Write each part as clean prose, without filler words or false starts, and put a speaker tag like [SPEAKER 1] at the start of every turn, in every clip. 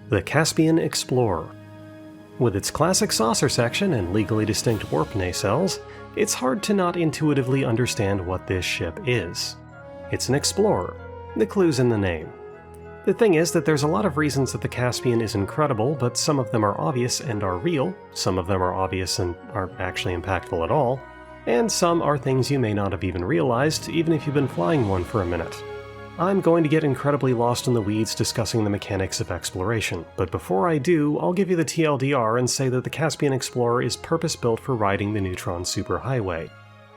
[SPEAKER 1] The Caspian Explorer. With its classic saucer section and legally distinct warp nacelles, it's hard to not intuitively understand what this ship is. It's an explorer. The clue's in the name. The thing is that there's a lot of reasons that the Caspian is incredible, but some of them are obvious and are real, some of them are obvious and aren't actually impactful at all, and some are things you may not have even realized, even if you've been flying one for a minute. I'm going to get incredibly lost in the weeds discussing the mechanics of exploration, but before I do, I'll give you the TLDR and say that the Caspian Explorer is purpose-built for riding the Neutron Super-Highway.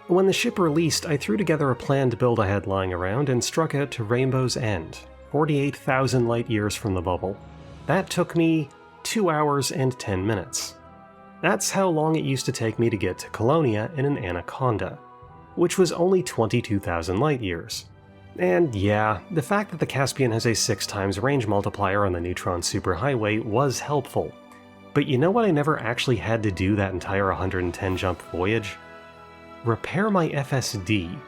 [SPEAKER 1] When the ship released, I threw together a planned build I had lying around and struck out to Rainbow's End, 48,000 light-years from the bubble. That took me 2 hours and 10 minutes. That's how long it used to take me to get to Colonia in an Anaconda, which was only 22,000 light-years. And yeah, the fact that the Caspian has a 6 times range multiplier on the Neutron Super-Highway was helpful. But you know what I never actually had to do that entire 110 jump voyage? Repair my FSD.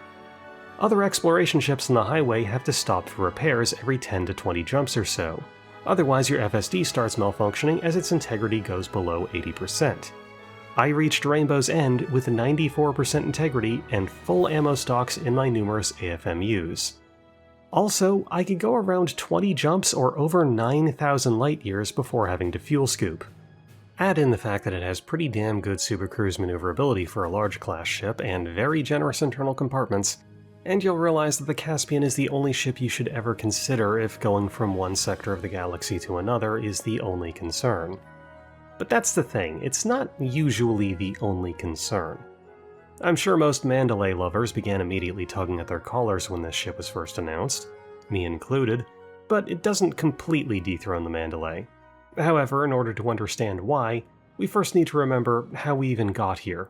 [SPEAKER 1] Other exploration ships in the highway have to stop for repairs every 10 to 20 jumps or so. Otherwise your FSD starts malfunctioning as its integrity goes below 80%. I reached Rainbow's End with 94% integrity and full ammo stocks in my numerous AFMUs. Also, I could go around 20 jumps or over 9,000 light-years before having to fuel scoop. Add in the fact that it has pretty damn good supercruise maneuverability for a large class ship and very generous internal compartments, and you'll realize that the Caspian is the only ship you should ever consider if going from one sector of the galaxy to another is the only concern. But that's the thing, it's not usually the only concern. I'm sure most Mandalay lovers began immediately tugging at their collars when this ship was first announced, me included, but it doesn't completely dethrone the Mandalay. However, in order to understand why, we first need to remember how we even got here.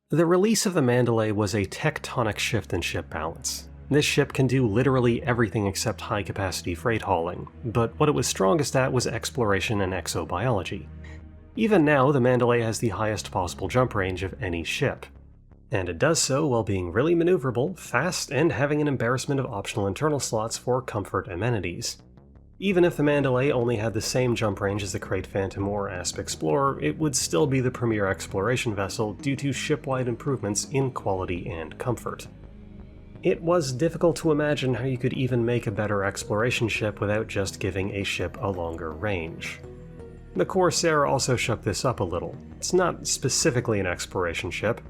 [SPEAKER 1] The release of the Mandalay was a tectonic shift in ship balance. This ship can do literally everything except high-capacity freight hauling, but what it was strongest at was exploration and exobiology. Even now, the Mandalay has the highest possible jump range of any ship. And it does so while being really maneuverable, fast, and having an embarrassment of optional internal slots for comfort amenities. Even if the Mandalay only had the same jump range as the Krait Phantom or Asp Explorer, it would still be the premier exploration vessel due to ship-wide improvements in quality and comfort. It was difficult to imagine how you could even make a better exploration ship without just giving a ship a longer range. The Corsair also shook this up a little. It's not specifically an exploration ship,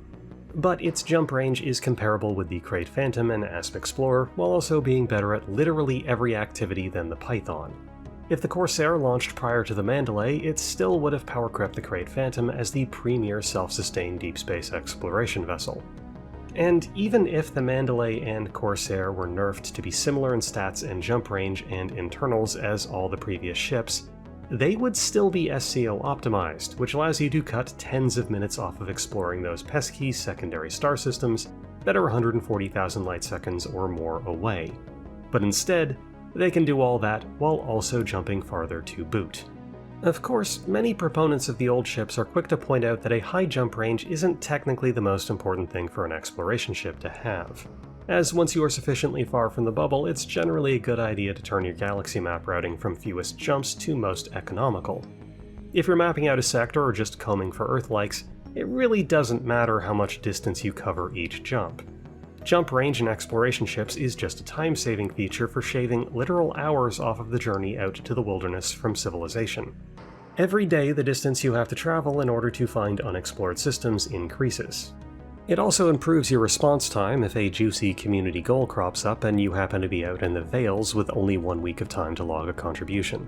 [SPEAKER 1] but its jump range is comparable with the Krait Phantom and Asp Explorer, while also being better at literally every activity than the Python. If the Corsair launched prior to the Mandalay, it still would have power-crept the Krait Phantom as the premier self-sustained deep space exploration vessel. And even if the Mandalay and Corsair were nerfed to be similar in stats and jump range and internals as all the previous ships, they would still be SCO optimized, which allows you to cut tens of minutes off of exploring those pesky secondary star systems that are 140,000 light seconds or more away. But instead, they can do all that while also jumping farther to boot. Of course, many proponents of the old ships are quick to point out that a high jump range isn't technically the most important thing for an exploration ship to have, as once you are sufficiently far from the bubble, it's generally a good idea to turn your galaxy map routing from fewest jumps to most economical. If you're mapping out a sector or just combing for Earth-likes, it really doesn't matter how much distance you cover each jump. Jump range in exploration ships is just a time-saving feature for shaving literal hours off of the journey out to the wilderness from civilization. Every day, the distance you have to travel in order to find unexplored systems increases. It also improves your response time if a juicy community goal crops up and you happen to be out in the Vales with only 1 week of time to log a contribution.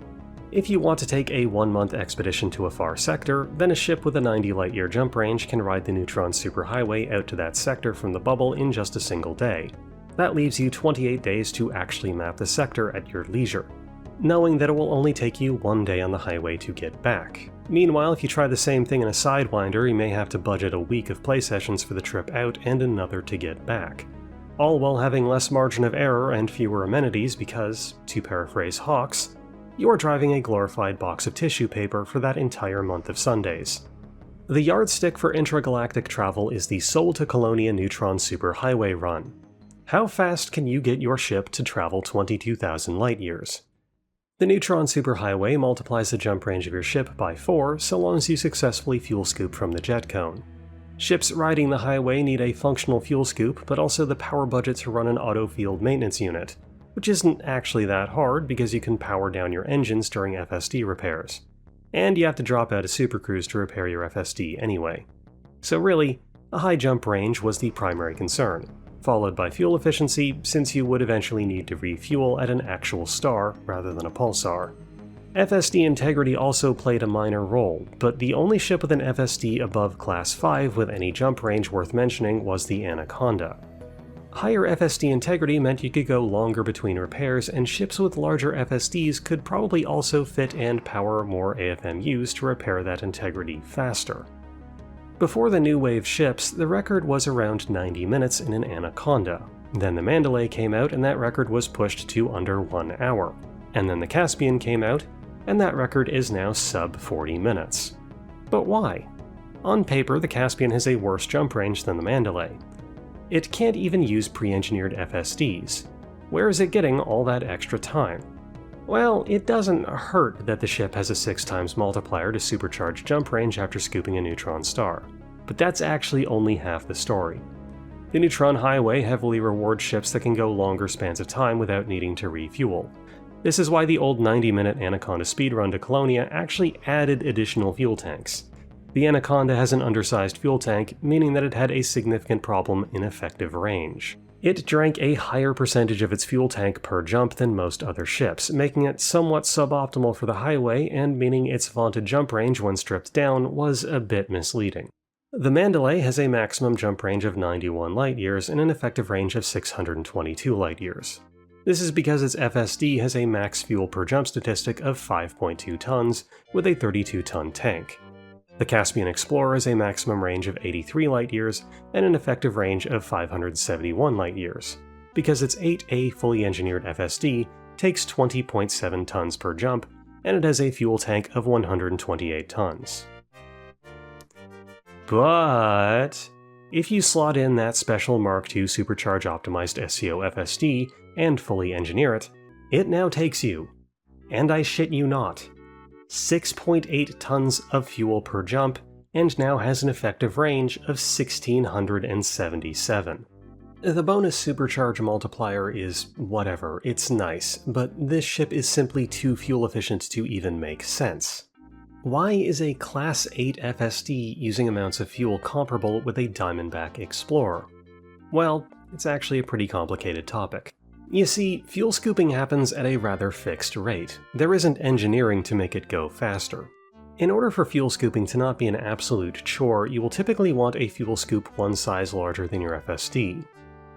[SPEAKER 1] If you want to take a 1-month expedition to a far sector, then a ship with a 90 light-year jump range can ride the Neutron Super-Highway out to that sector from the bubble in just a single day. That leaves you 28 days to actually map the sector at your leisure, knowing that it will only take you 1 day on the highway to get back. Meanwhile, if you try the same thing in a Sidewinder, you may have to budget a week of play sessions for the trip out and another to get back. All while having less margin of error and fewer amenities because, to paraphrase Hawks, you are driving a glorified box of tissue paper for that entire month of Sundays. The yardstick for intragalactic travel is the Seoul to Colonia Neutron Super-Highway run. How fast can you get your ship to travel 22,000 light-years? The Neutron Super-Highway multiplies the jump range of your ship by 4 so long as you successfully fuel scoop from the jet cone. Ships riding the highway need a functional fuel scoop, but also the power budget to run an auto field maintenance unit, which isn't actually that hard because you can power down your engines during FSD repairs. And you have to drop out of supercruise to repair your FSD anyway. So really, a high jump range was the primary concern, followed by fuel efficiency since you would eventually need to refuel at an actual star rather than a pulsar. FSD integrity also played a minor role, but the only ship with an FSD above Class 5 with any jump range worth mentioning was the Anaconda. Higher FSD integrity meant you could go longer between repairs, and ships with larger FSDs could probably also fit and power more AFMUs to repair that integrity faster. Before the new wave ships, the record was around 90 minutes in an Anaconda. Then the Mandalay came out and that record was pushed to under 1 hour. And then the Caspian came out, and that record is now sub 40 minutes. But why? On paper, the Caspian has a worse jump range than the Mandalay. It can't even use pre-engineered FSDs. Where is it getting all that extra time? Well, it doesn't hurt that the ship has a 6 times multiplier to supercharge jump range after scooping a neutron star. But that's actually only half the story. The Neutron Highway heavily rewards ships that can go longer spans of time without needing to refuel. This is why the old 90-minute Anaconda speedrun to Colonia actually added additional fuel tanks. The Anaconda has an undersized fuel tank, meaning that it had a significant problem in effective range. It drank a higher percentage of its fuel tank per jump than most other ships, making it somewhat suboptimal for the highway and meaning its vaunted jump range when stripped down was a bit misleading. The Mandalay has a maximum jump range of 91 light-years and an effective range of 622 light-years. This is because its FSD has a max fuel per jump statistic of 5.2 tons with a 32-ton tank. The Caspian Explorer has a maximum range of 83 light-years and an effective range of 571 light-years, because its 8A fully engineered FSD takes 20.7 tons per jump and it has a fuel tank of 128 tons. But if you slot in that special Mk.II supercharge optimized SCO FSD and fully engineer it, it now takes you, and I shit you not, 6.8 tons of fuel per jump and now has an effective range of 1677. The bonus supercharge multiplier is whatever, it's nice, but this ship is simply too fuel efficient to even make sense. Why is a Class 8 FSD using amounts of fuel comparable with a Diamondback Explorer? Well, it's actually a pretty complicated topic. You see, fuel scooping happens at a rather fixed rate. There isn't engineering to make it go faster. In order for fuel scooping to not be an absolute chore, you will typically want a fuel scoop one size larger than your FSD.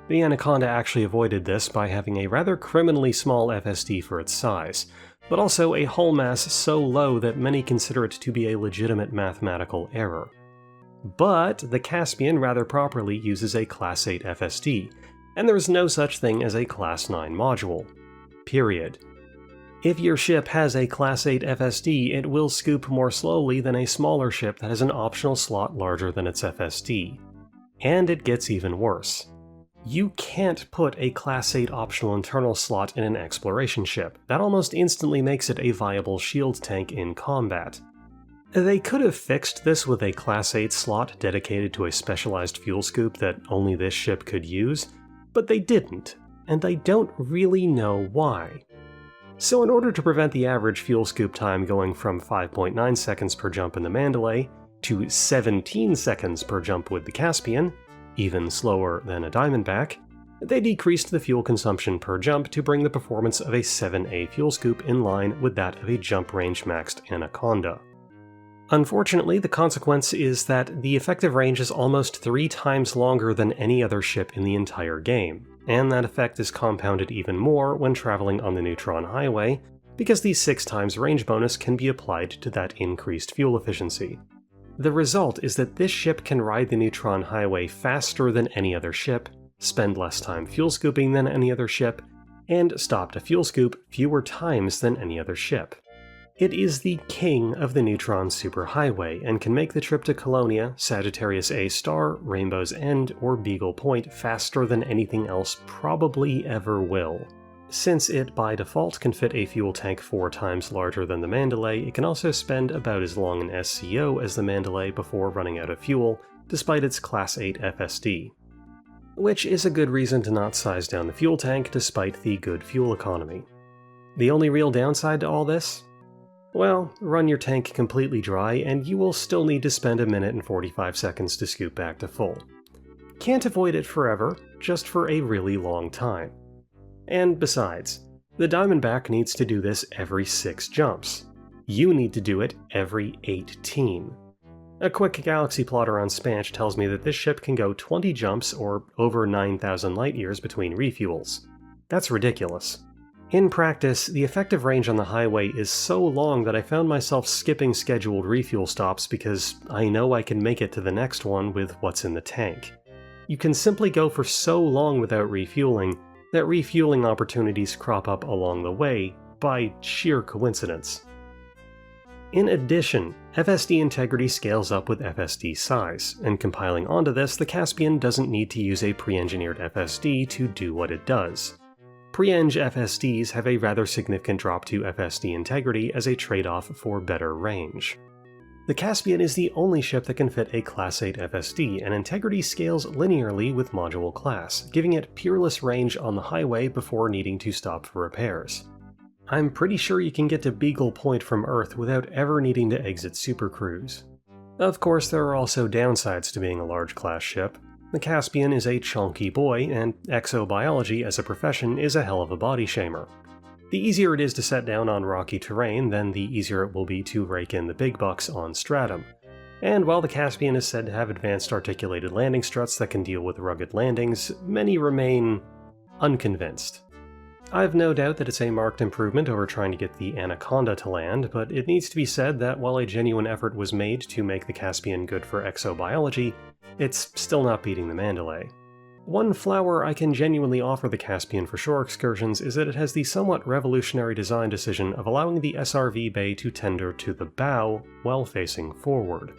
[SPEAKER 1] The Anaconda actually avoided this by having a rather criminally small FSD for its size, but also a hull mass so low that many consider it to be a legitimate mathematical error. But the Caspian rather properly uses a Class 8 FSD, and there is no such thing as a Class 9 module. Period. If your ship has a Class 8 FSD, it will scoop more slowly than a smaller ship that has an optional slot larger than its FSD. And it gets even worse. You can't put a Class 8 optional internal slot in an exploration ship. That almost instantly makes it a viable shield tank in combat. They could have fixed this with a Class 8 slot dedicated to a specialized fuel scoop that only this ship could use, but they didn't, and I don't really know why. So in order to prevent the average fuel scoop time going from 5.9 seconds per jump in the Mandalay to 17 seconds per jump with the Caspian, even slower than a Diamondback, they decreased the fuel consumption per jump to bring the performance of a 7A fuel scoop in line with that of a jump range maxed Anaconda. Unfortunately, the consequence is that the effective range is almost 3 times longer than any other ship in the entire game, and that effect is compounded even more when traveling on the Neutron Highway, because the 6 times range bonus can be applied to that increased fuel efficiency. The result is that this ship can ride the Neutron Highway faster than any other ship, spend less time fuel scooping than any other ship, and stop to fuel scoop fewer times than any other ship. It is the king of the Neutron Super-Highway and can make the trip to Colonia, Sagittarius A Star, Rainbow's End, or Beagle Point faster than anything else probably ever will. Since it by default can fit a fuel tank 4 times larger than the Mandalay, it can also spend about as long an SCO as the Mandalay before running out of fuel, despite its Class 8 FSD. Which is a good reason to not size down the fuel tank despite the good fuel economy. The only real downside to all this? Well, run your tank completely dry and you will still need to spend 1 minute and 45 seconds to scoop back to full. Can't avoid it forever, just for a really long time. And besides, the Diamondback needs to do this every 6 jumps. You need to do it every 18. A quick galaxy plotter on Spanch tells me that this ship can go 20 jumps or over 9,000 light-years between refuels. That's ridiculous. In practice, the effective range on the highway is so long that I found myself skipping scheduled refuel stops because I know I can make it to the next one with what's in the tank. You can simply go for so long without refueling that refueling opportunities crop up along the way by sheer coincidence. In addition, FSD integrity scales up with FSD size, and compiling onto this, the Caspian doesn't need to use a pre-engineered FSD to do what it does. Pre-eng FSDs have a rather significant drop to FSD integrity as a trade-off for better range. The Caspian is the only ship that can fit a Class 8 FSD, and integrity scales linearly with module class, giving it peerless range on the highway before needing to stop for repairs. I'm pretty sure you can get to Beagle Point from Earth without ever needing to exit supercruise. Of course, there are also downsides to being a large class ship. The Caspian is a chunky boy, and exobiology as a profession is a hell of a body shamer. The easier it is to set down on rocky terrain, then the easier it will be to rake in the big bucks on stratum. And while the Caspian is said to have advanced articulated landing struts that can deal with rugged landings, many remain unconvinced. I've no doubt that it's a marked improvement over trying to get the Anaconda to land, but it needs to be said that while a genuine effort was made to make the Caspian good for exobiology, it's still not beating the Mandalay. One flower I can genuinely offer the Caspian for shore excursions is that it has the somewhat revolutionary design decision of allowing the SRV bay to tender to the bow while facing forward.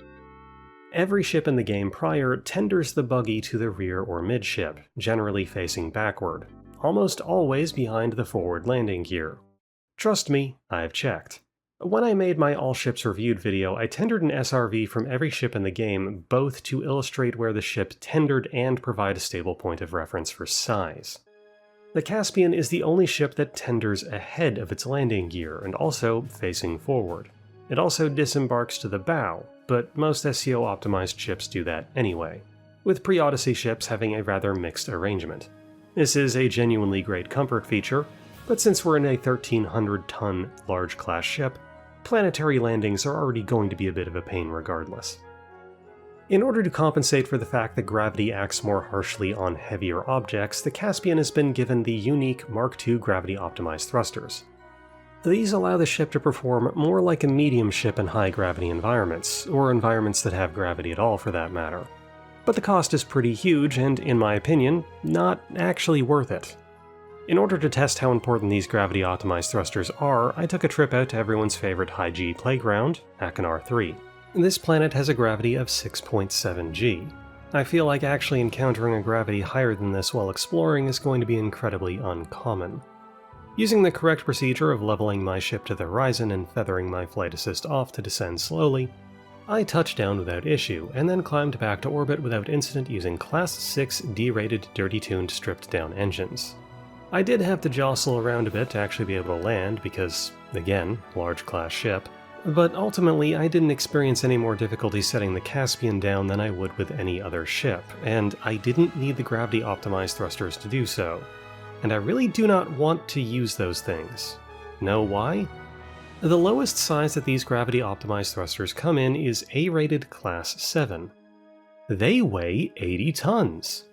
[SPEAKER 1] Every ship in the game prior tenders the buggy to the rear or midship, generally facing backward, almost always behind the forward landing gear. Trust me, I've checked. When I made my All Ships Reviewed video, I tendered an SRV from every ship in the game, both to illustrate where the ship tendered and provide a stable point of reference for size. The Caspian is the only ship that tenders ahead of its landing gear, and also facing forward. It also disembarks to the bow, but most SEO-optimized ships do that anyway, with pre-Odyssey ships having a rather mixed arrangement. This is a genuinely great comfort feature, but since we're in a 1,300-ton large-class ship, planetary landings are already going to be a bit of a pain regardless. In order to compensate for the fact that gravity acts more harshly on heavier objects, the Caspian has been given the unique Mk.II gravity-optimized thrusters. These allow the ship to perform more like a medium ship in high-gravity environments, or environments that have gravity at all for that matter. But the cost is pretty huge and, in my opinion, not actually worth it. In order to test how important these gravity-optimized thrusters are, I took a trip out to everyone's favorite high-G playground, Achenar 3. This planet has a gravity of 6.7 G. I feel like actually encountering a gravity higher than this while exploring is going to be incredibly uncommon. Using the correct procedure of leveling my ship to the horizon and feathering my flight assist off to descend slowly, I touched down without issue, and then climbed back to orbit without incident using Class 6 D-rated dirty-tuned stripped-down engines. I did have to jostle around a bit to actually be able to land because, again, large-class ship, but ultimately I didn't experience any more difficulty setting the Caspian down than I would with any other ship, and I didn't need the gravity-optimized thrusters to do so. And I really do not want to use those things. Know why? The lowest size that these gravity-optimized thrusters come in is A-rated Class 7. They weigh 80 tons!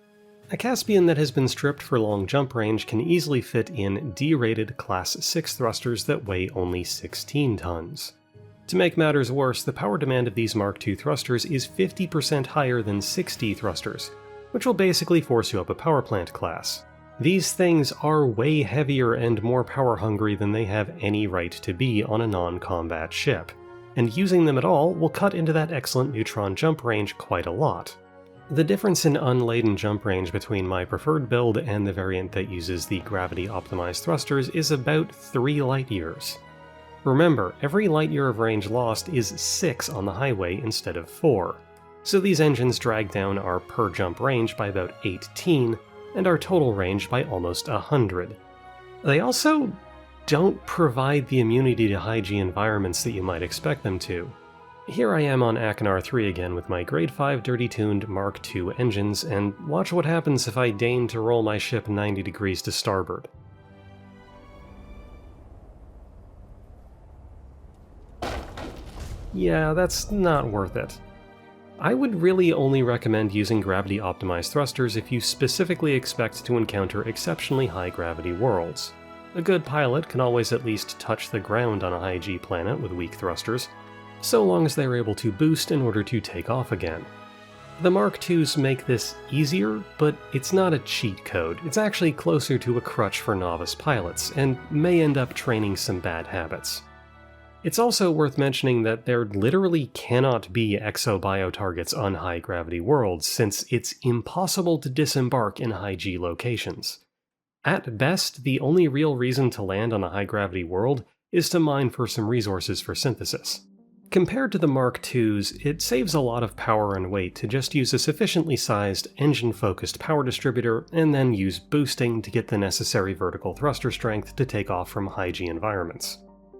[SPEAKER 1] A Caspian that has been stripped for long jump range can easily fit in D-rated Class 6 thrusters that weigh only 16 tons. To make matters worse, the power demand of these Mk.II thrusters is 50% higher than 6D thrusters, which will basically force you up a power plant class. These things are way heavier and more power hungry than they have any right to be on a non-combat ship, and using them at all will cut into that excellent neutron jump range quite a lot. The difference in unladen jump range between my preferred build and the variant that uses the gravity-optimized thrusters is about 3 light-years. Remember, every light-year of range lost is 6 on the highway instead of 4, so these engines drag down our per-jump range by about 18, and our total range by almost 100. They also don't provide the immunity to high-G environments that you might expect them to. Here I am on Achenar 3 again with my Grade 5 dirty-tuned Mk.II engines, and watch what happens if I deign to roll my ship 90 degrees to starboard. Yeah, that's not worth it. I would really only recommend using gravity-optimized thrusters if you specifically expect to encounter exceptionally high-gravity worlds. A good pilot can always at least touch the ground on a high-G planet with weak thrusters, so long as they're able to boost in order to take off again. The Mk.IIs make this easier, but it's not a cheat code. It's actually closer to a crutch for novice pilots, and may end up training some bad habits. It's also worth mentioning that there literally cannot be exobio targets on high-gravity worlds, since it's impossible to disembark in high-G locations. At best, the only real reason to land on a high-gravity world is to mine for some resources for synthesis. Compared to the Mk.IIs, it saves a lot of power and weight to just use a sufficiently sized, engine-focused power distributor and then use boosting to get the necessary vertical thruster strength to take off from high-G environments.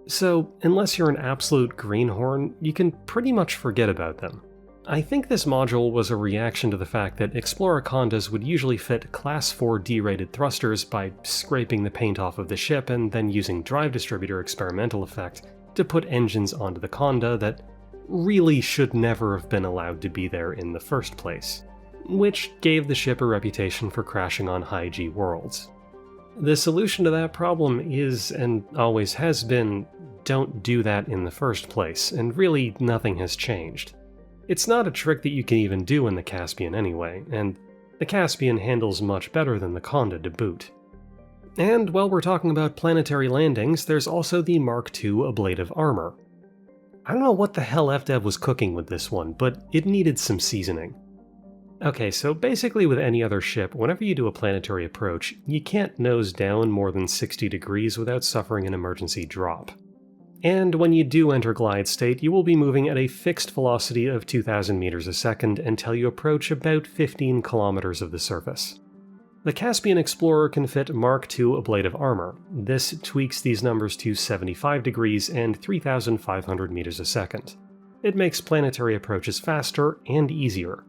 [SPEAKER 1] So, unless you're an absolute greenhorn, you can pretty much forget about them. I think this module was a reaction to the fact that Explorer Condas would usually fit Class 4 D-rated thrusters by scraping the paint off of the ship and then using drive distributor experimental effect to put engines onto the Conda that really should never have been allowed to be there in the first place, which gave the ship a reputation for crashing on high-G worlds. The solution to that problem is, and always has been, don't do that in the first place, and really nothing has changed. It's not a trick that you can even do in the Caspian anyway, and the Caspian handles much better than the Conda to boot. And while we're talking about planetary landings, there's also the Mk.II ablative armor. I don't know what the hell FDev was cooking with this one, but it needed some seasoning. Okay, so basically with any other ship, whenever you do a planetary approach, you can't nose down more than 60 degrees without suffering an emergency drop. And when you do enter glide state, you will be moving at a fixed velocity of 2,000 meters a second until you approach about 15 kilometers of the surface. The Caspian Explorer can fit Mk.II ablative armor. This tweaks these numbers to 75 degrees and 3,500 meters a second. It makes planetary approaches faster and easier.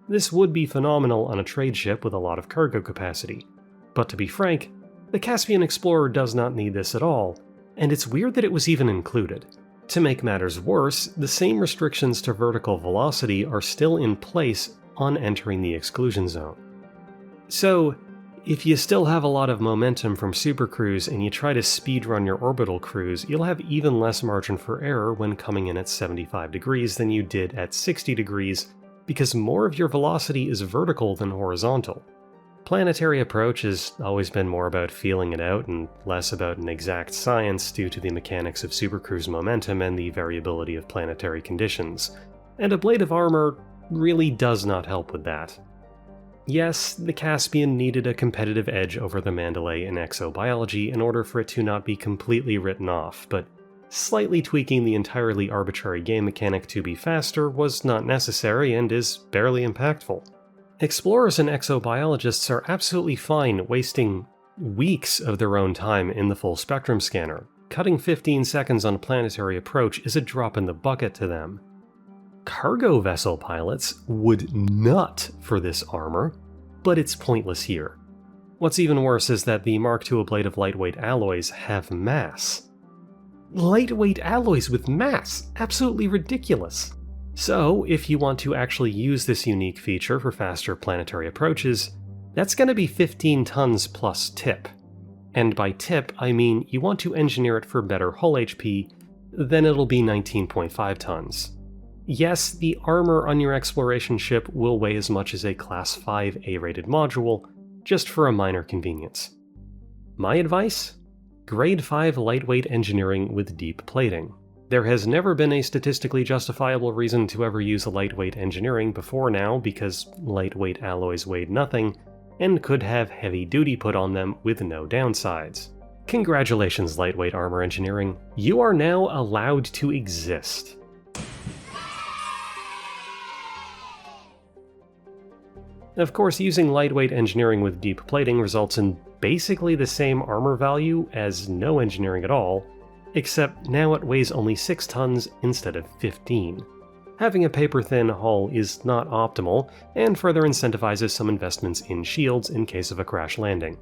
[SPEAKER 1] This would be phenomenal on a trade ship with a lot of cargo capacity. But to be frank, the Caspian Explorer does not need this at all, and it's weird that it was even included. To make matters worse, the same restrictions to vertical velocity are still in place on entering the exclusion zone. So, if you still have a lot of momentum from supercruise and you try to speedrun your orbital cruise, you'll have even less margin for error when coming in at 75 degrees than you did at 60 degrees, because more of your velocity is vertical than horizontal. Planetary approach has always been more about feeling it out and less about an exact science due to the mechanics of supercruise momentum and the variability of planetary conditions, and ablative armor really does not help with that. Yes, the Caspian needed a competitive edge over the Mandalay in exobiology in order for it to not be completely written off, but slightly tweaking the entirely arbitrary game mechanic to be faster was not necessary and is barely impactful. Explorers and exobiologists are absolutely fine wasting weeks of their own time in the full spectrum scanner. Cutting 15 seconds on a planetary approach is a drop in the bucket to them. Cargo vessel pilots would nut for this armor, but it's pointless here. What's even worse is that the Mk.II ablative lightweight alloys have mass. Lightweight alloys with mass! Absolutely ridiculous! So, if you want to actually use this unique feature for faster planetary approaches, that's going to be 15 tons plus tip. And by tip, I mean you want to engineer it for better hull HP, then it'll be 19.5 tons. Yes, the armor on your exploration ship will weigh as much as a Class 5 A-rated module, just for a minor convenience. My advice? Grade 5 lightweight engineering with deep plating. There has never been a statistically justifiable reason to ever use lightweight engineering before now because lightweight alloys weighed nothing and could have heavy duty put on them with no downsides. Congratulations, lightweight armor engineering. You are now allowed to exist. Of course, using lightweight engineering with deep plating results in basically the same armor value as no engineering at all, except now it weighs only 6 tons instead of 15. Having a paper-thin hull is not optimal, and further incentivizes some investments in shields in case of a crash landing.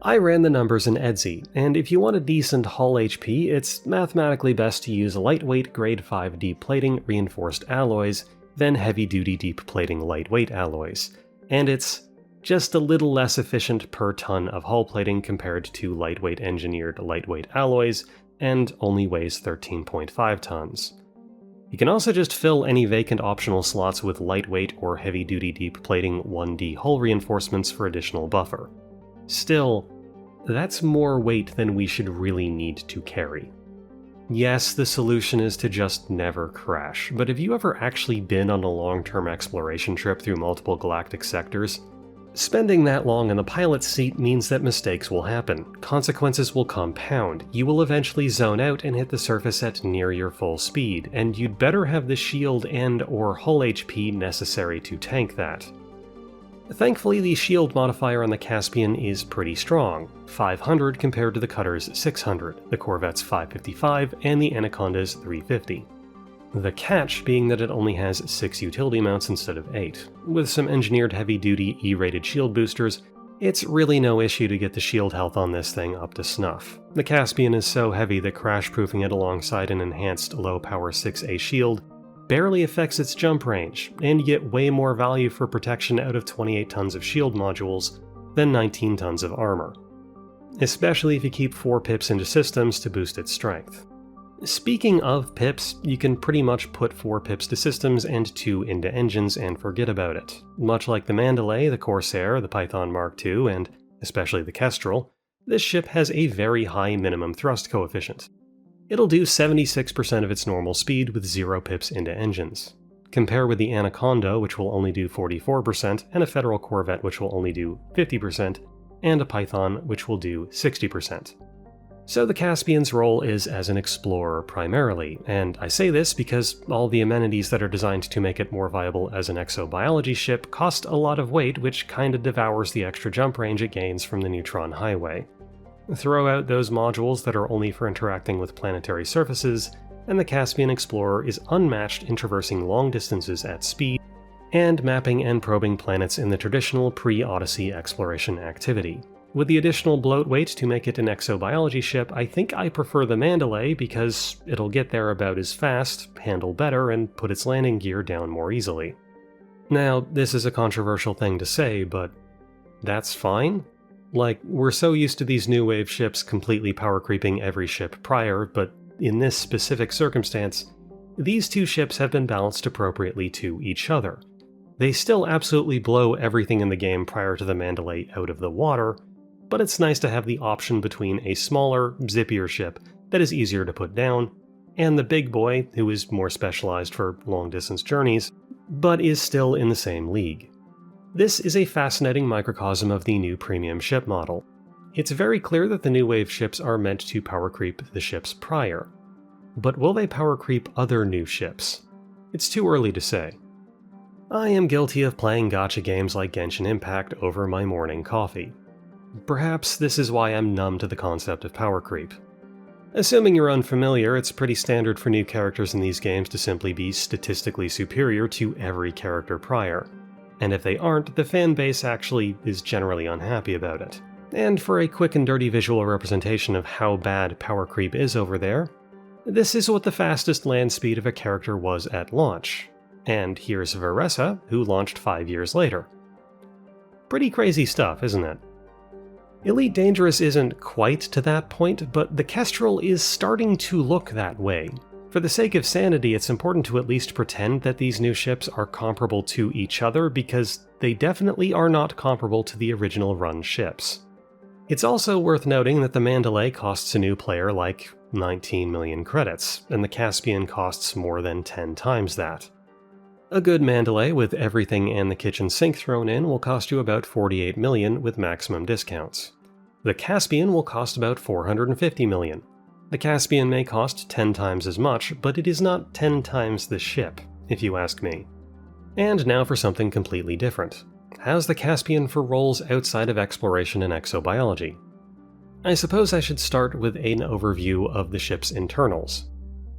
[SPEAKER 1] I ran the numbers in EDSI, and if you want a decent hull HP, it's mathematically best to use lightweight grade 5 deep plating reinforced alloys than heavy-duty deep plating lightweight alloys, and it's just a little less efficient per ton of hull plating compared to lightweight engineered lightweight alloys, and only weighs 13.5 tons. You can also just fill any vacant optional slots with lightweight or heavy-duty deep plating 1D hull reinforcements for additional buffer. Still, that's more weight than we should really need to carry. Yes, the solution is to just never crash, but have you ever actually been on a long-term exploration trip through multiple galactic sectors? Spending that long in the pilot's seat means that mistakes will happen, consequences will compound, you will eventually zone out and hit the surface at near your full speed, and you'd better have the shield and/or hull HP necessary to tank that. Thankfully, the shield modifier on the Caspian is pretty strong, 500 compared to the Cutter's 600, the Corvette's 555, and the Anaconda's 350. The catch being that it only has 6 utility mounts instead of 8. With some engineered heavy-duty E-rated shield boosters, it's really no issue to get the shield health on this thing up to snuff. The Caspian is so heavy that crash-proofing it alongside an enhanced low-power 6A shield barely affects its jump range, and you get way more value for protection out of 28 tons of shield modules than 19 tons of armor. Especially if you keep 4 pips into systems to boost its strength. Speaking of pips, you can pretty much put 4 pips to systems and 2 into engines and forget about it. Much like the Mandalay, the Corsair, the Python Mark II, and especially the Kestrel, this ship has a very high minimum thrust coefficient. It'll do 76% of its normal speed with 0 pips into engines. Compare with the Anaconda, which will only do 44%, and a Federal Corvette, which will only do 50%, and a Python, which will do 60%. So the Caspian's role is as an explorer primarily, and I say this because all the amenities that are designed to make it more viable as an exobiology ship cost a lot of weight, which kinda devours the extra jump range it gains from the Neutron Highway. Throw out those modules that are only for interacting with planetary surfaces, and the Caspian Explorer is unmatched in traversing long distances at speed, and mapping and probing planets in the traditional pre-Odyssey exploration activity. With the additional bloat weight to make it an exobiology ship, I think I prefer the Mandalay because it'll get there about as fast, handle better, and put its landing gear down more easily. Now, this is a controversial thing to say, but that's fine? Like, we're so used to these new wave ships completely power creeping every ship prior, but in this specific circumstance, these two ships have been balanced appropriately to each other. They still absolutely blow everything in the game prior to the Mandalay out of the water, but it's nice to have the option between a smaller, zippier ship that is easier to put down, and the big boy, who is more specialized for long-distance journeys, but is still in the same league. This is a fascinating microcosm of the new premium ship model. It's very clear that the new wave ships are meant to power creep the ships prior. But will they power creep other new ships? It's too early to say. I am guilty of playing gacha games like Genshin Impact over my morning coffee. Perhaps this is why I'm numb to the concept of power creep. Assuming you're unfamiliar, it's pretty standard for new characters in these games to simply be statistically superior to every character prior. And if they aren't, the fanbase actually is generally unhappy about it. And for a quick and dirty visual representation of how bad power creep is over there, this is what the fastest land speed of a character was at launch. And here's Varessa, who launched 5 years later. Pretty crazy stuff, isn't it? Elite Dangerous isn't quite to that point, but the Kestrel is starting to look that way. For the sake of sanity, it's important to at least pretend that these new ships are comparable to each other, because they definitely are not comparable to the original run ships. It's also worth noting that the Mandalay costs a new player like 19 million credits, and the Caspian costs more than 10 times that. A good Mandalay with everything and the kitchen sink thrown in will cost you about 48 million with maximum discounts. The Caspian will cost about 450 million. The Caspian may cost 10 times as much, but it is not 10 times the ship, if you ask me. And now for something completely different. How's the Caspian for roles outside of exploration and exobiology? I suppose I should start with an overview of the ship's internals.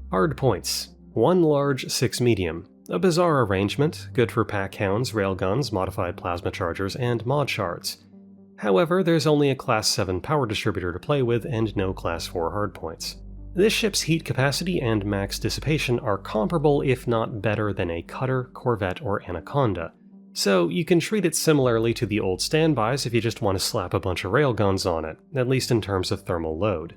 [SPEAKER 1] Hard points: 1 large, 6 medium. A bizarre arrangement, good for pack hounds, railguns, modified plasma chargers, and mod shards. However, there's only a Class 7 power distributor to play with and no Class 4 hardpoints. This ship's heat capacity and max dissipation are comparable if not better than a Cutter, Corvette, or Anaconda, so you can treat it similarly to the old standbys if you just want to slap a bunch of railguns on it, at least in terms of thermal load.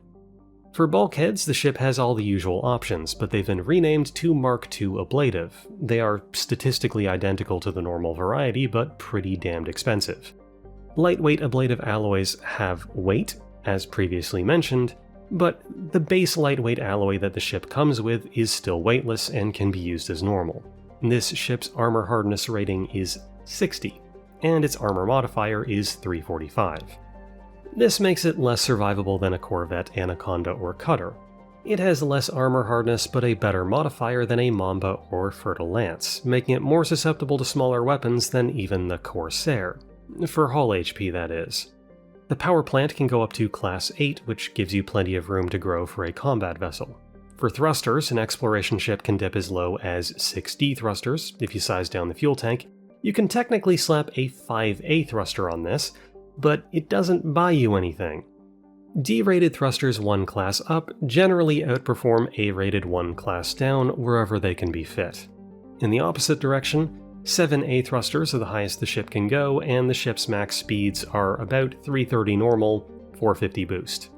[SPEAKER 1] For bulkheads, the ship has all the usual options, but they've been renamed to Mk.II Ablative. They are statistically identical to the normal variety, but pretty damned expensive. Lightweight ablative alloys have weight, as previously mentioned, but the base lightweight alloy that the ship comes with is still weightless and can be used as normal. This ship's armor hardness rating is 60, and its armor modifier is 345. This makes it less survivable than a Corvette, Anaconda, or Cutter. It has less armor hardness but a better modifier than a Mamba or Fertile Lance, making it more susceptible to smaller weapons than even the Corsair. For hull HP, that is. The power plant can go up to Class 8, which gives you plenty of room to grow for a combat vessel. For thrusters, an exploration ship can dip as low as 6D thrusters. If you size down the fuel tank, you can technically slap a 5A thruster on this, but it doesn't buy you anything. D-rated thrusters 1 class up generally outperform A-rated 1 class down wherever they can be fit. In the opposite direction, 7A thrusters are the highest the ship can go, and the ship's max speeds are about 330 normal, 450 boost.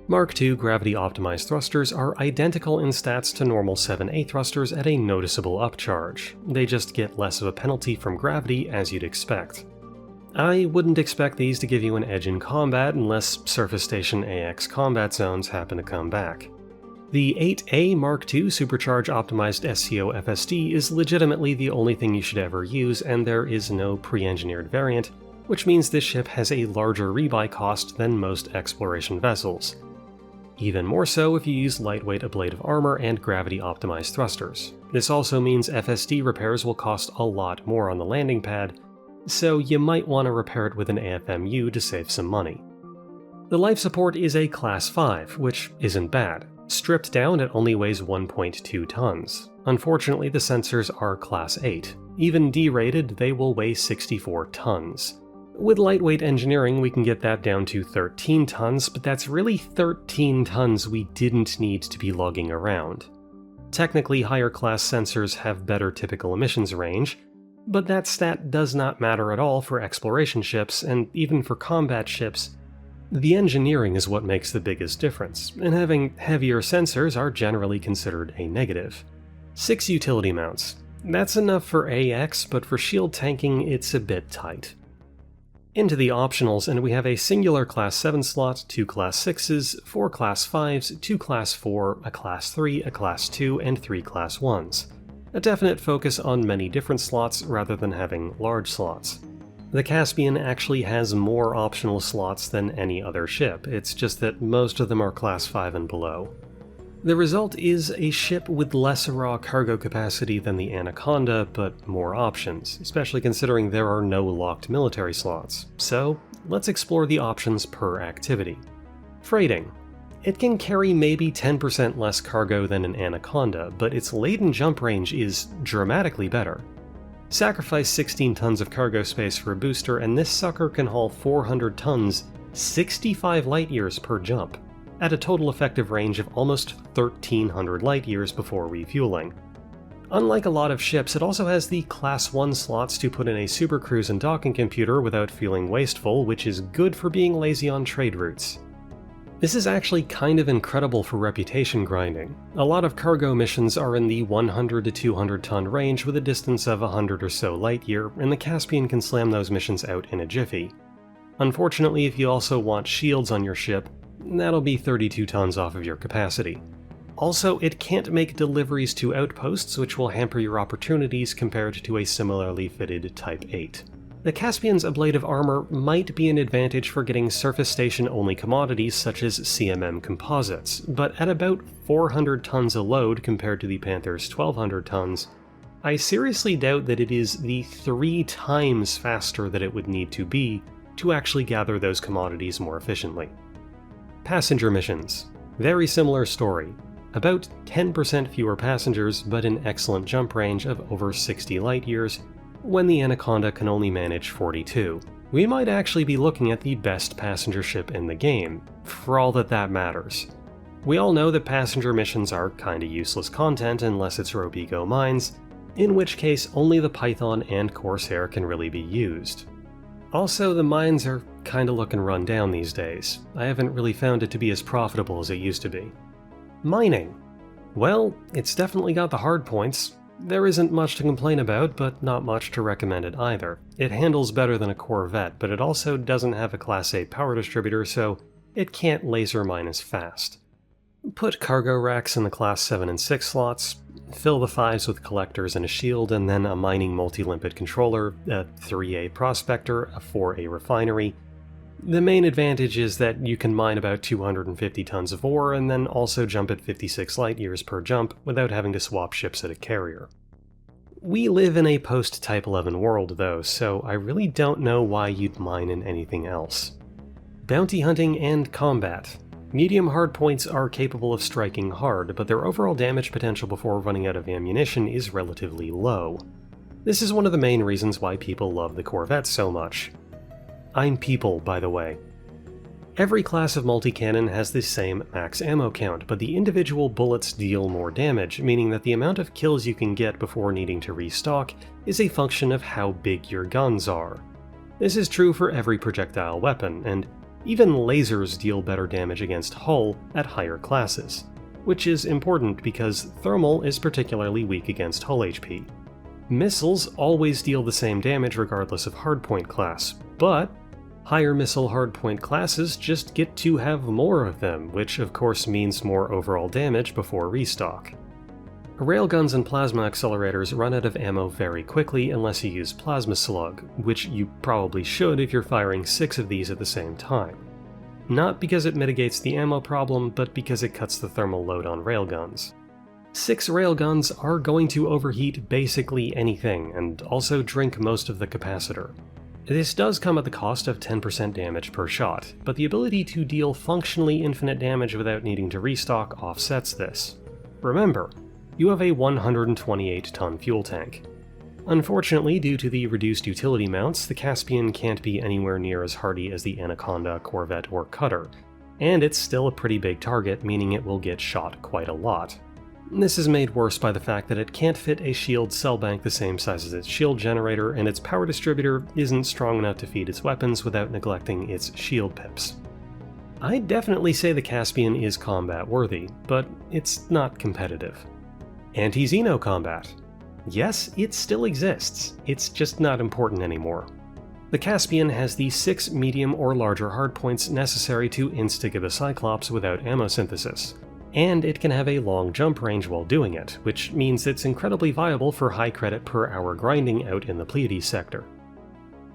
[SPEAKER 1] Mk.II gravity-optimized thrusters are identical in stats to normal 7A thrusters at a noticeable upcharge. They just get less of a penalty from gravity, as you'd expect. I wouldn't expect these to give you an edge in combat unless surface station AX combat zones happen to come back. The 8A Mk.II supercharge optimized SCO FSD is legitimately the only thing you should ever use, and there is no pre-engineered variant, which means this ship has a larger rebuy cost than most exploration vessels. Even more so if you use lightweight ablative armor and gravity-optimized thrusters. This also means FSD repairs will cost a lot more on the landing pad, so you might want to repair it with an AFMU to save some money. The life support is a Class 5, which isn't bad. Stripped down, it only weighs 1.2 tons. Unfortunately, the sensors are Class 8. Even D-rated, they will weigh 64 tons. With lightweight engineering, we can get that down to 13 tons, but that's really 13 tons we didn't need to be lugging around. Technically, higher class sensors have better typical emissions range, but that stat does not matter at all for exploration ships, and even for combat ships. The engineering is what makes the biggest difference, and having heavier sensors are generally considered a negative. 6 utility mounts. That's enough for AX, but for shield tanking it's a bit tight. Into the optionals, and we have a singular Class 7 slot, 2 Class 6s, 4 Class 5s, 2 Class 4, a Class 3, a Class 2, and 3 Class 1s. A definite focus on many different slots rather than having large slots. The Caspian actually has more optional slots than any other ship, it's just that most of them are Class 5 and below. The result is a ship with less raw cargo capacity than the Anaconda, but more options, especially considering there are no locked military slots. So, let's explore the options per activity. Freighting. It can carry maybe 10% less cargo than an Anaconda, but its laden jump range is dramatically better. Sacrifice 16 tons of cargo space for a booster, and this sucker can haul 400 tons, 65 light-years per jump, at a total effective range of almost 1,300 light-years before refueling. Unlike a lot of ships, it also has the Class 1 slots to put in a supercruise and docking computer without feeling wasteful, which is good for being lazy on trade routes. This is actually kind of incredible for reputation grinding. A lot of cargo missions are in the 100 to 200 ton range with a distance of 100 or so light-year, and the Caspian can slam those missions out in a jiffy. Unfortunately, if you also want shields on your ship, That'll be 32 tons off of your capacity. Also, it can't make deliveries to outposts, which will hamper your opportunities compared to a similarly fitted Type 8. The Caspian's ablative armor might be an advantage for getting surface station-only commodities such as CMM composites, but at about 400 tons a load compared to the Panther's 1200 tons, I seriously doubt that it is the 3 times faster that it would need to be to actually gather those commodities more efficiently. Passenger missions. Very similar story. About 10% fewer passengers, but an excellent jump range of over 60 light-years, when the Anaconda can only manage 42. We might actually be looking at the best passenger ship in the game, for all that that matters. We all know that passenger missions are kinda useless content unless it's Robigo mines, in which case only the Python and Corsair can really be used. Also, the mines are kinda looking run down these days. I haven't really found it to be as profitable as it used to be. Mining. Well, it's definitely got the hard points. There isn't much to complain about, but not much to recommend it either. It handles better than a Corvette, but it also doesn't have a Class 8 power distributor, so it can't laser mine as fast. Put cargo racks in the Class 7 and 6 slots, fill the 5s with collectors and a shield, and then a mining multi-limpet controller, a 3A prospector, a 4A refinery. The main advantage is that you can mine about 250 tons of ore and then also jump at 56 light-years per jump without having to swap ships at a carrier. We live in a post-Type 11 world though, so I really don't know why you'd mine in anything else. Bounty hunting and combat. Medium hardpoints are capable of striking hard, but their overall damage potential before running out of ammunition is relatively low. This is one of the main reasons why people love the Corvette so much. I'm people, by the way. Every class of multi-cannon has the same max ammo count, but the individual bullets deal more damage, meaning that the amount of kills you can get before needing to restock is a function of how big your guns are. This is true for every projectile weapon, and even lasers deal better damage against hull at higher classes, which is important because thermal is particularly weak against hull HP. Missiles always deal the same damage regardless of hardpoint class, but higher missile hardpoint classes just get to have more of them, which of course means more overall damage before restock. Railguns and plasma accelerators run out of ammo very quickly unless you use plasma slug, which you probably should if you're firing 6 of these at the same time. Not because it mitigates the ammo problem, but because it cuts the thermal load on railguns. 6 railguns are going to overheat basically anything, and also drink most of the capacitor. This does come at the cost of 10% damage per shot, but the ability to deal functionally infinite damage without needing to restock offsets this. Remember, you have a 128-ton fuel tank. Unfortunately, due to the reduced utility mounts, the Caspian can't be anywhere near as hardy as the Anaconda, Corvette, or Cutter, and it's still a pretty big target, meaning it will get shot quite a lot. This is made worse by the fact that it can't fit a shield cell bank the same size as its shield generator, and its power distributor isn't strong enough to feed its weapons without neglecting its shield pips. I'd definitely say the Caspian is combat worthy, but it's not competitive. Anti-Xeno combat. Yes, it still exists, it's just not important anymore. The Caspian has the 6 medium or larger hardpoints necessary to Instagib a Cyclops without ammo synthesis, and it can have a long jump range while doing it, which means it's incredibly viable for high credit per hour grinding out in the Pleiades sector.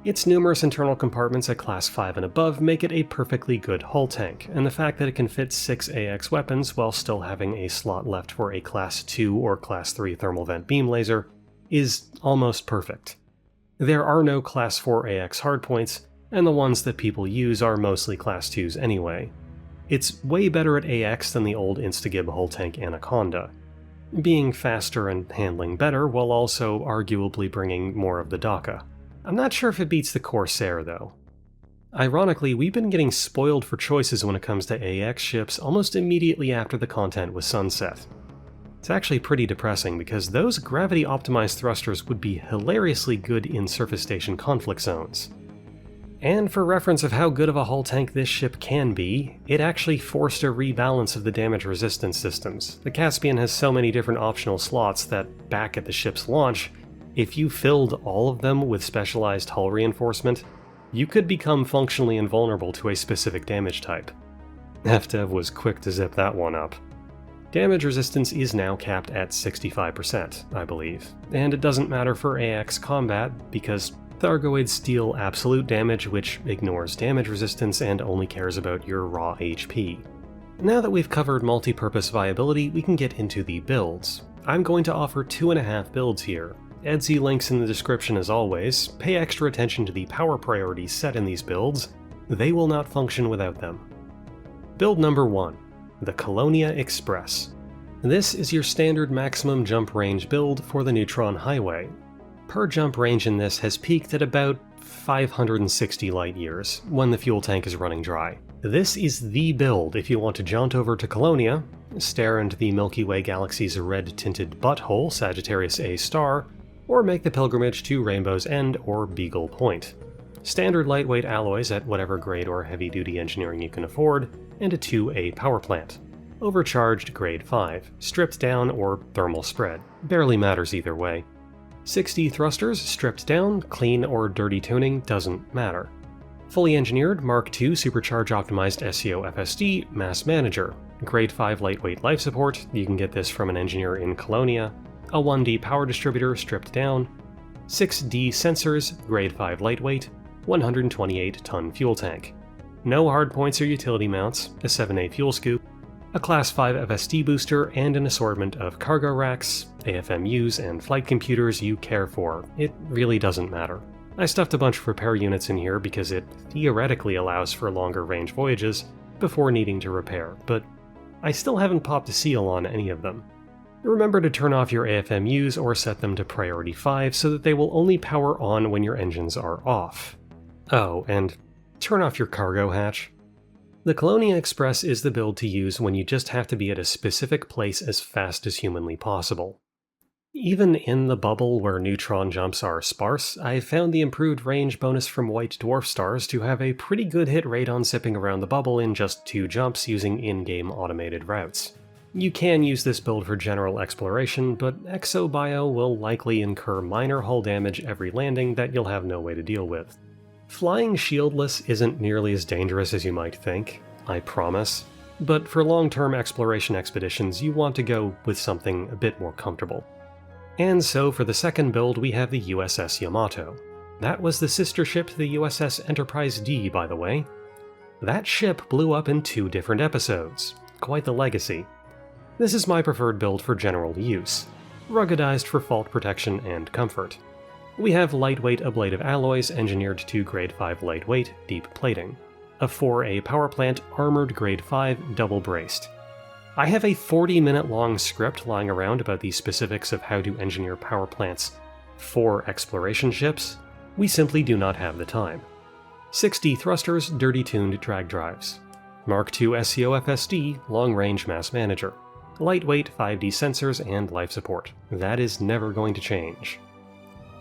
[SPEAKER 1] Its numerous internal compartments at Class 5 and above make it a perfectly good hull tank, and the fact that it can fit 6 AX weapons while still having a slot left for a Class 2 or Class 3 thermal vent beam laser is almost perfect. There are no Class 4 AX hardpoints, and the ones that people use are mostly Class 2s anyway. It's way better at AX than the old Instagib hull tank Anaconda, being faster and handling better while also arguably bringing more of the DACA. I'm not sure if it beats the Corsair though. Ironically, we've been getting spoiled for choices when it comes to AX ships almost immediately after the content was sunset. It's actually pretty depressing because those gravity-optimized thrusters would be hilariously good in surface station conflict zones. And for reference of how good of a hull tank this ship can be, it actually forced a rebalance of the damage resistance systems. The Caspian has so many different optional slots that, back at the ship's launch, if you filled all of them with specialized hull reinforcement, you could become functionally invulnerable to a specific damage type. FDev was quick to zip that one up. Damage resistance is now capped at 65%, I believe, and it doesn't matter for AX combat because Thargoids deal absolute damage, which ignores damage resistance and only cares about your raw HP. Now that we've covered multi-purpose viability, we can get into the builds. I'm going to offer 2.5 builds here. EDSI links in the description as always. Pay extra attention to the power priorities set in these builds. They will not function without them. Build number 1. The Colonia Express. This is your standard maximum jump range build for the Neutron Highway. Per jump range in this has peaked at about 560 light years, when the fuel tank is running dry. This is the build if you want to jaunt over to Colonia, stare into the Milky Way galaxy's red-tinted butthole, Sagittarius A star, or make the pilgrimage to Rainbow's End or Beagle Point. Standard lightweight alloys at whatever grade or heavy-duty engineering you can afford, and a 2A power plant. Overcharged grade 5, stripped down or thermal spread, barely matters either way. 60 thrusters, stripped down, clean or dirty tuning, doesn't matter. Fully engineered Mk.II supercharge optimized SEO FSD mass manager. Grade 5 lightweight life support, you can get this from an engineer in Colonia. A 1D power distributor stripped down. 6D sensors, grade 5 lightweight, 128-ton fuel tank. No hardpoints or utility mounts, a 7A fuel scoop, a Class 5 FSD booster, and an assortment of cargo racks, AFMUs, and flight computers you care for. It really doesn't matter. I stuffed a bunch of repair units in here because it theoretically allows for longer range voyages before needing to repair, but I still haven't popped a seal on any of them. Remember to turn off your AFMUs or set them to priority 5 so that they will only power on when your engines are off. Oh, and turn off your cargo hatch. The Colonia Express is the build to use when you just have to be at a specific place as fast as humanly possible. Even in the bubble where neutron jumps are sparse, I've found the improved range bonus from white dwarf stars to have a pretty good hit rate on zipping around the bubble in just 2 jumps using in-game automated routes. You can use this build for general exploration, but Exobio will likely incur minor hull damage every landing that you'll have no way to deal with. Flying shieldless isn't nearly as dangerous as you might think, I promise, but for long-term exploration expeditions you want to go with something a bit more comfortable. And so for the second build we have the USS Yamato. That was the sister ship to the USS Enterprise D, by the way. That ship blew up in 2 different episodes. Quite the legacy. This is my preferred build for general use, ruggedized for fault protection and comfort. We have lightweight ablative alloys engineered to grade 5 lightweight, deep plating. A 4A power plant armored grade 5, double braced. I have a 40-minute long script lying around about the specifics of how to engineer power plants for exploration ships. We simply do not have the time. 60 thrusters, dirty tuned drag drives. Mk.II SEO FSD, long range mass manager. Lightweight 5D sensors and life support. That is never going to change.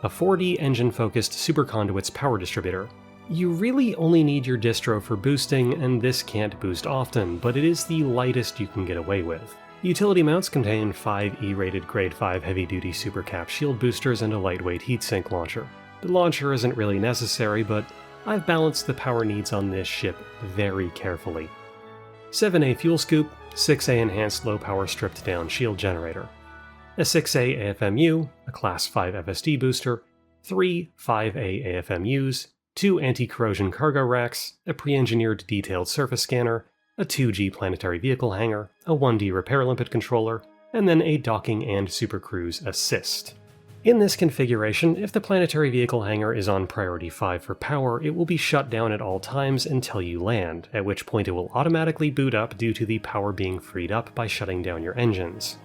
[SPEAKER 1] A 4D engine-focused superconduits power distributor. You really only need your distro for boosting, and this can't boost often, but it is the lightest you can get away with. Utility mounts contain 5 E-rated grade 5 heavy-duty supercap shield boosters and a lightweight heatsink launcher. The launcher isn't really necessary, but I've balanced the power needs on this ship very carefully. 7A fuel scoop, 6A enhanced low-power stripped-down shield generator. A 6A AFMU, a Class 5 FSD booster, 3 5A AFMUs, 2 anti-corrosion cargo racks, a pre-engineered detailed surface scanner, a 2G planetary vehicle hangar, a 1D repair limpet controller, and then a docking and supercruise assist. In this configuration, if the planetary vehicle hangar is on priority 5 for power, it will be shut down at all times until you land, at which point it will automatically boot up due to the power being freed up by shutting down your engines.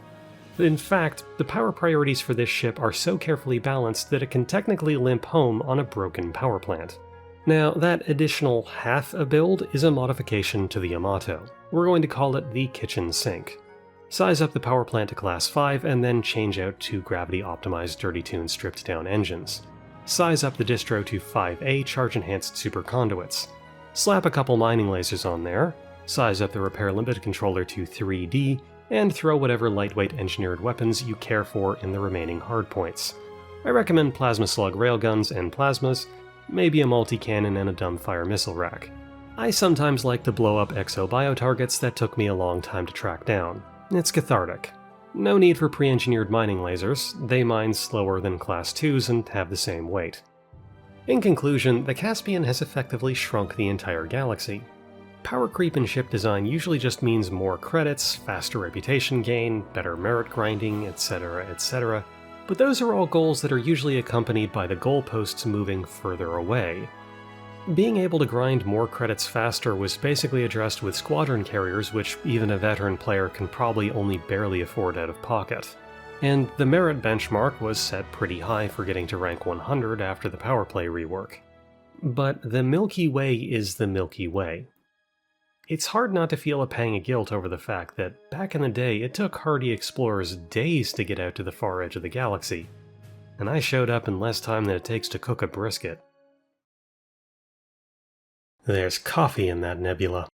[SPEAKER 1] In fact, the power priorities for this ship are so carefully balanced that it can technically limp home on a broken power plant. Now, that additional half a build is a modification to the Yamato. We're going to call it the kitchen sink. Size up the power plant to Class 5 and then change out 2 gravity-optimized dirty-tuned stripped-down engines. Size up the distro to 5A charge-enhanced superconduits. Slap a couple mining lasers on there, size up the repair limpet controller to 3D, and throw whatever lightweight engineered weapons you care for in the remaining hardpoints. I recommend plasma slug railguns and plasmas, maybe a multi-cannon and a dumbfire missile rack. I sometimes like to blow up exobio targets that took me a long time to track down. It's cathartic. No need for pre-engineered mining lasers, they mine slower than Class 2s and have the same weight. In conclusion, the Caspian has effectively shrunk the entire galaxy. Power creep in ship design usually just means more credits, faster reputation gain, better merit grinding, etc., etc., but those are all goals that are usually accompanied by the goalposts moving further away. Being able to grind more credits faster was basically addressed with squadron carriers, which even a veteran player can probably only barely afford out of pocket. And the merit benchmark was set pretty high for getting to rank 100 after the power play rework. But the Milky Way is the Milky Way. It's hard not to feel a pang of guilt over the fact that, back in the day, it took hardy explorers days to get out to the far edge of the galaxy, and I showed up in less time than it takes to cook a brisket. There's coffee in that nebula.